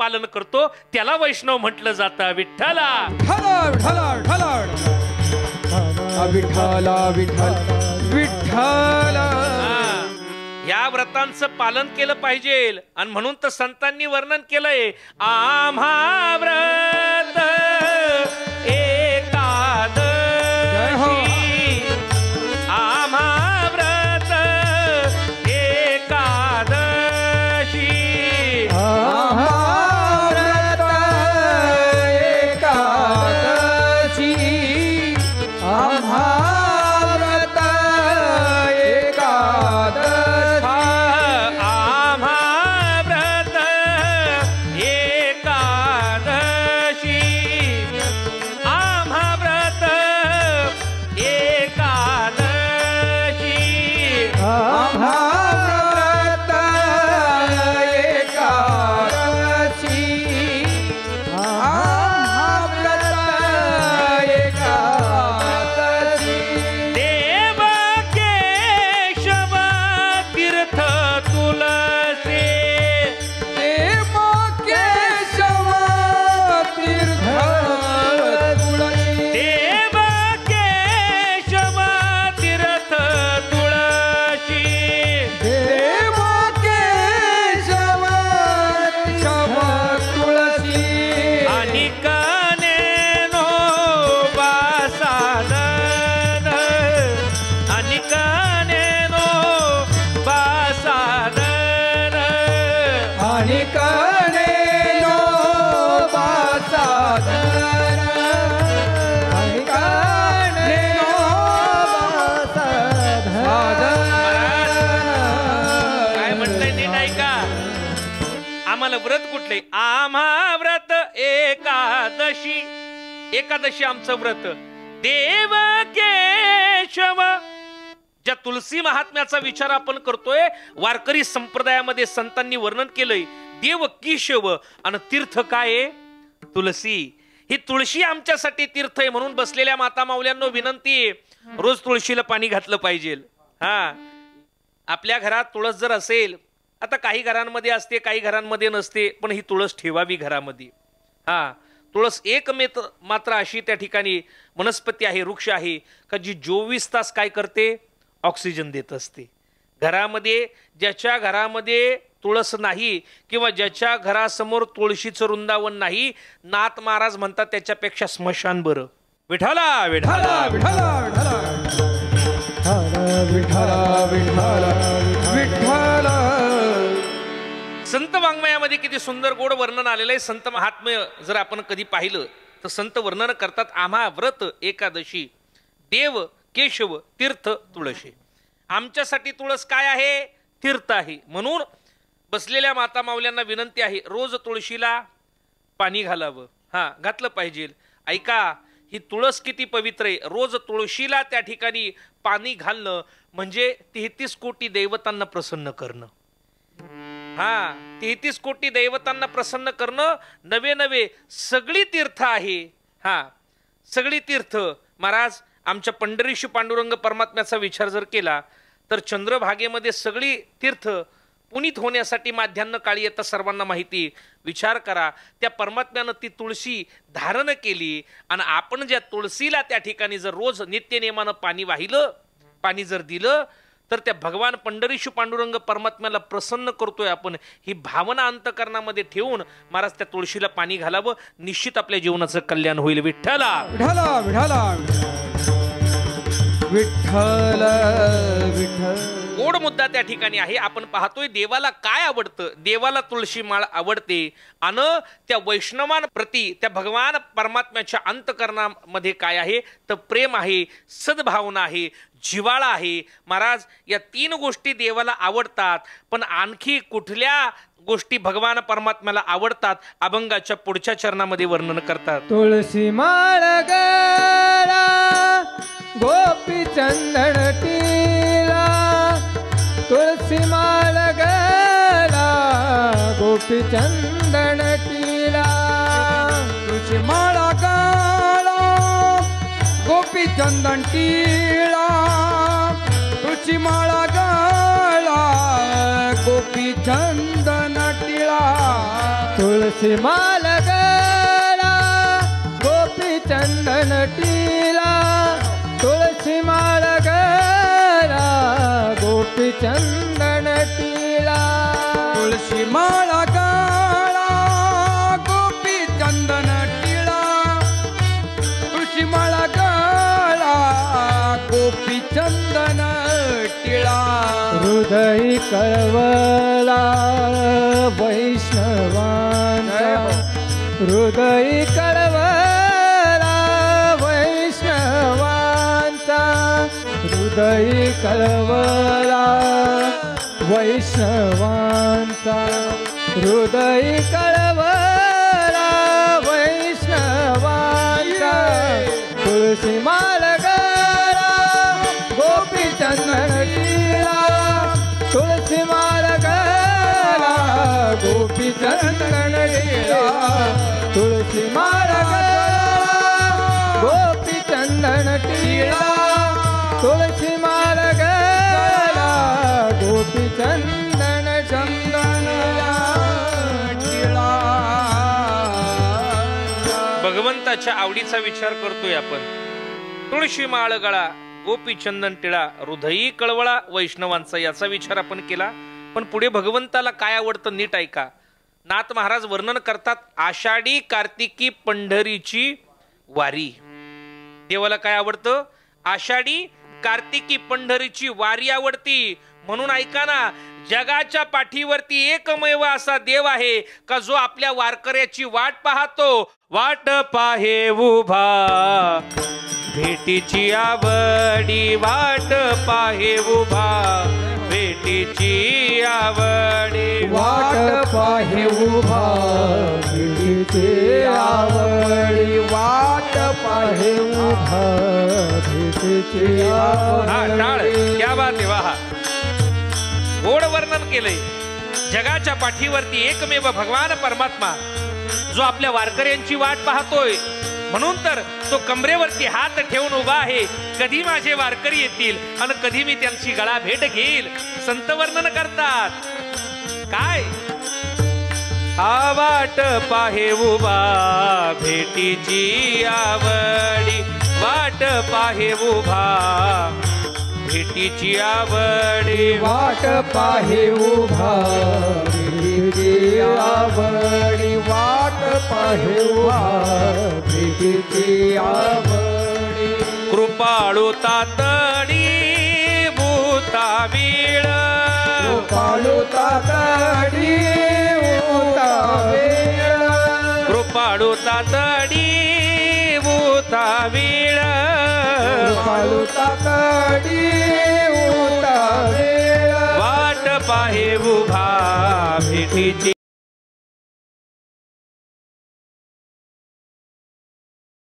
पालन करतो त्याला वैष्णव म्हटलं जातं. विठ्ठला विठ्ठला विठ्ठल विठ्ठल. या व्रतांचं पालन केलं पाहिजे आणि म्हणून तर संतांनी वर्णन केलंय. आम्हा व्रत एकादशी, आम्हा व्रत एकादशी, आम्हा व्रत एकादशी, आम्हा व्रत एकादशी, आम्हा व्रत एकादशी, आम्हा व्रत एकादशी, आम्हा व्रत एकादशी, आम्हा व्रत एकादशी. देव केशव तीर्थ तुलसी, देव केशव तीर्थ तुळशी, देव केशव तीर्थ तुळशी, देव केशव केशव तुळशी, आणि कनेनो बासादन, आणि कनेनो बासादन, आणि कनेनो बासादन, आणि कनेनो काय म्हणताय नीट ऐका. आम्हाला व्रत कुठले? आम्हा व्रत एकादशी, एकादशी आमचं व्रत. देव केशव, ज्या तुलसी महात्म्याचा विचार आपण करतोय, वारकरी संप्रदायामध्ये संतांनी वर्णन केलंय. देव केशव आणि तीर्थ काय आहे? तुलसी. ही तुळशी आमच्यासाठी तीर्थ आहे म्हणून बसलेल्या माता माऊल्यांना विनंती आहे, रोज तुळशीला पाणी घातलं पाहिजे. हा, आपल्या घरात तुळस जर असेल, आता काही घरांमध्ये असते काही घरांमध्ये नसते, पण ही तुळस ठेवावी घरामध्ये. हा, तुळस एक मात्र अशी त्या ठिकाणी वनस्पती आहे, वृक्ष आहे का जी 24 तास काय करते? ऑक्सिजन देत असते. घरामध्ये ज्याच्या घरामध्ये तुळस नाही किंवा ज्याच्या घरासमोर तुळशीचं वृंदावन नाही, नाथ महाराज म्हणतात त्याच्यापेक्षा स्मशान बरं. विठ्ठला विठ्ठला विठ्ठला विठ्ठला विठ्ठला विठ्ठला. संत वाङ्मयामध्ये किती सुंदर गोड वर्णन आलेलं आहे. संत महात्म्य जर आपण कधी पाहिलं तर संत वर्णन करतात, आम्हा व्रत एकादशी, देव केशव तीर्थ तुळशी. आमच्यासाठी तुळस काय आहे? तीर्थ आहे. म्हणून बसलेल्या माता माऊल्यांना विनंती आहे, रोज तुळशीला पाणी घालावं. हा, घातलं पाहिजे. ऐका, ही तुळस किती पवित्र आहे. रोज तुळशीला त्या ठिकाणी पाणी घालणं म्हणजे 33 कोटी दैवतांना प्रसन्न करणं. हा, 33 कोटी दैवतांना प्रसन्न करणं. नवे नवे सगळी तीर्थ आहे. हा, सगळी तीर्थ. महाराज आमच्या पंढरीशी पांडुरंग परमात्म्याचा विचार जर केला तर चंद्रभागेमध्ये सगळी तीर्थ पुनीत होण्यासाठी माध्यान्ह काळी येतं, सर्वांना माहिती. विचार करा, त्या परमात्म्यानं ती तुळशी धारण केली आणि आपण ज्या तुळशीला त्या ठिकाणी जर रोज नित्यनेमानं पाणी वाहिलं, पाणी जर दिलं तर त्या भगवान पंढरीशू पांडुरंग परमात्म्याला प्रसन्न करतोय आपण. ही भावना अंतकरणामध्ये ठेवून महाराज त्या तुळशीला पाणी घालावं. निश्चित आपल्या जीवनाचं कल्याण होईल. विठ्ठला विठ्ठला विठ्ठल विठ्ठल. गोड मुद्दा त्या ठिकाणी आहे. आपण पाहतोय देवाला काय आवडतं? देवाला तुळशी माळ आवडते आणि त्या वैष्णवान प्रती त्या भगवान परमात्म्याच्या अंतकरणामध्ये काय आहे तर प्रेम आहे, सद्भावना आहे, जिव्हाळा आहे. महाराज या 3 गोष्टी देवाला आवडतात, पण आणखी कुठल्या गोष्टी भगवान परमात्म्याला आवडतात? अभंगाच्या पुढच्या चरणामध्ये वर्णन करतात. तुळशी माळ गळा गोपी चंदन टीला, तुळशी माळ गळा गोपी चंदन टीला, तुळशी माळ गळा गोपी चंदन टीला, तुळशी माळ गळा गोपी चंदन टीला, तुळशी माळ गळा गोपी चंदन टिळा तुळशी माळ गळा गोपी चंदन टिळा तुळशी माळा गळा गोपी चंदन टिळा तुळशी माळा गळा गोपी चंदन टिळा हृदय कळवला वैष्णवांचा हृदय कळवला वैष्णवांचा हृदय कळवला वैष्णवांचा हृदय कळवला वैष्णवांचा तुळशी माळ गळा गोपी चंदन टिळा तुळशी माळ गळा गोपी चंदन टिळा तुळशी माळ गळा गोपी चंदन टिळा तुळशी माळ गळा गोपी चंदन चंदन टिळा. भगवंताच्या आवडीचा विचार करतोय आपण. तुळशी माळ गळा गोपी चंदन टिळा हृदयी कळवळा वैष्णवांचा याचा विचार आपण केला. पण पुढे भगवंताला काय आवडतं नीट ऐका. नाथ महाराज वर्णन करतात आषाढी कार्तिकी पंढरीची वारी. देवाला काय आवडतं? आषाढी कार्तिकी पंढरीची वारी आवडती. म्हणून ऐका ना, जगाच्या पाठीवरती एकमेव असा देव आहे का जो आपल्या वारकऱ्याची वाट पाहतो. वाट पाहे उभा भेटीची आवडी वाट पाहे उभा भेटीची आवडी वाट पाहे उभा भेटीची आवडी वाट पाहे उभा भेटीची हा टाळ आवडी. क्या बात आहे वाहा. गोड वर्णन केलंय. जगाच्या पाठीवरती एकमेव भगवान परमात्मा जो आपल्या वारकऱ्यांची वाट पाहतोय. म्हणून तर तो कमरेवरती हात ठेवून उभा आहे. कधी माझे वारकरी येतील आणि कधी मी त्यांची गळा भेट घेईल. संत वर्णन करतात काय? हा वाट पाहे उभा भेटीची आवडी वाट पाहे उभा भेटीची आवडी वाट पाहे उभा भेटीची आवडी वाट पाहे उभा भेटीची आवडी. कृपाळू तातडी भूतावीळ कृपाळू तातडी भूतावीळ कृपाळू तातडी भूतावीळ कृपाळू तातडी भूतावीळ वाट पाहे उभा भेटीची